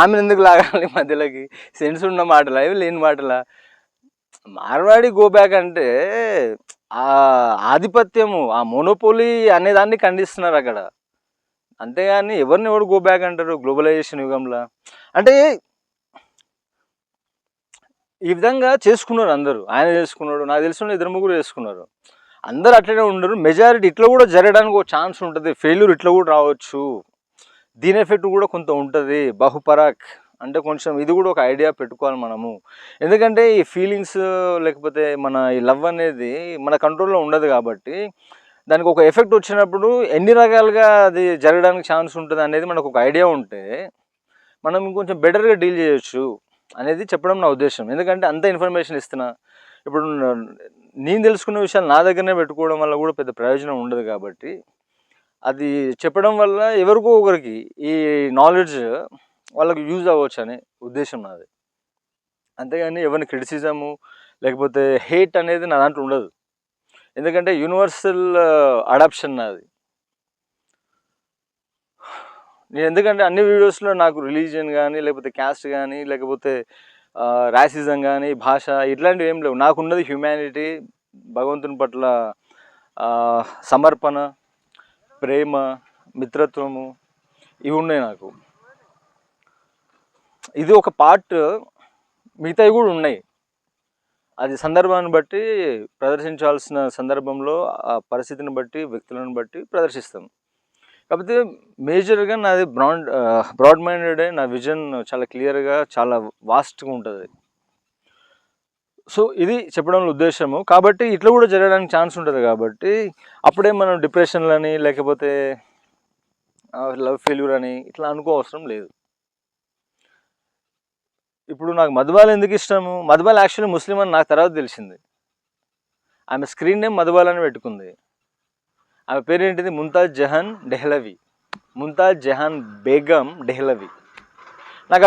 ఆమెను ఎందుకు లాగాలి మధ్యలోకి? సెన్స్ ఉన్న మాటలా ఇవి లేని మాటలా? మార్వాడి గో బ్యాక్ అంటే ఆ ఆధిపత్యము, ఆ మోనోపోలీ అనేదాన్ని ఖండిస్తున్నారు అక్కడ. అంతేగాని ఎవరిని ఎవరు గో బ్యాక్ అంటారు గ్లోబలైజేషన్ యుగంలో? అంటే ఈ విధంగా చేసుకున్నారు అందరూ. ఆయన చేసుకున్నాడు, నాకు తెలిసిన ఇద్దరు ముగ్గురు చేసుకున్నారు. అందరూ అట్లనే ఉండరు. మెజారిటీ ఇట్లా కూడా జరగడానికి ఒక ఛాన్స్ ఉంటుంది. ఫెయిల్యూర్ ఇట్లా కూడా రావచ్చు. దీని ఎఫెక్ట్ కూడా కొంత ఉంటుంది. బహుపరాక్ అంటే కొంచెం ఇది కూడా ఒక ఐడియా పెట్టుకోవాలి మనము. ఎందుకంటే ఈ ఫీలింగ్స్ లేకపోతే మన ఈ లవ్ అనేది మన కంట్రోల్లో ఉండదు కాబట్టి దానికి ఒక ఎఫెక్ట్ వచ్చినప్పుడు ఎన్ని రకాలుగా అది జరగడానికి ఛాన్స్ ఉంటుంది అనేది మనకు ఒక ఐడియా ఉంటే మనం ఇంకొంచెం బెటర్గా డీల్ చేయొచ్చు అనేది చెప్పడం నా ఉద్దేశం. ఎందుకంటే అంత ఇన్ఫర్మేషన్ ఇస్తున్నా. ఇప్పుడు నేను తెలుసుకున్న విషయాలు నా దగ్గరనే పెట్టుకోవడం వల్ల కూడా పెద్ద ప్రయోజనం ఉండదు కాబట్టి అది చెప్పడం వల్ల ఎవరికో ఒకరికి ఈ నాలెడ్జ్ వాళ్ళకి యూజ్ అవ్వచ్చు అనే ఉద్దేశం నాది. అంతేగాని ఎవరిని క్రిటిసిజము లేకపోతే హేట్ అనేది నా దాంట్లో ఉండదు. ఎందుకంటే యూనివర్సల్ అడాప్షన్ నాది. నేను ఎందుకంటే అన్ని వీడియోస్లో నాకు రిలీజియన్ కానీ లేకపోతే క్యాస్ట్ కానీ లేకపోతే రాసిజం కానీ భాష ఇట్లాంటివి ఏం లేవు. నాకున్నది హ్యుమానిటీ, భగవంతుని పట్ల సమర్పణ, ప్రేమ, మిత్రత్వము ఇవి ఉన్నాయి నాకు. ఇది ఒక పార్ట్, మిగతావి కూడా ఉన్నాయి. అది సందర్భాన్ని బట్టి ప్రదర్శించాల్సిన సందర్భంలో ఆ పరిస్థితిని బట్టి వ్యక్తులను బట్టి ప్రదర్శిస్తాం. కాకపోతే మేజర్గా నాది బ్రాడ్ మైండెడ్. నా విజన్ చాలా క్లియర్గా చాలా వాస్ట్గా ఉంటుంది. సో ఇది చెప్పడంలో ఉద్దేశము. కాబట్టి ఇట్లా కూడా జరగడానికి ఛాన్స్ ఉంటుంది కాబట్టి అప్పుడే మనం డిప్రెషన్లని లేకపోతే లవ్ ఫెయిల్యూర్ అని ఇట్లా అనుకోవసరం లేదు. ఇప్పుడు నాకు మధుబాల ఎందుకు ఇష్టము? మధుబాల యాక్చువల్లీ ముస్లిం అని నాకు తర్వాత తెలిసింది. ఆమె స్క్రీన్ నేమ్ మధుబాల అని పెట్టుకుంది. ఆమె పేరేంటిది? ముంతాజ్ జహాన్ డెహ్లవి, ముంతాజ్ జహాన్ బేగం డెహ్లవి. నాకు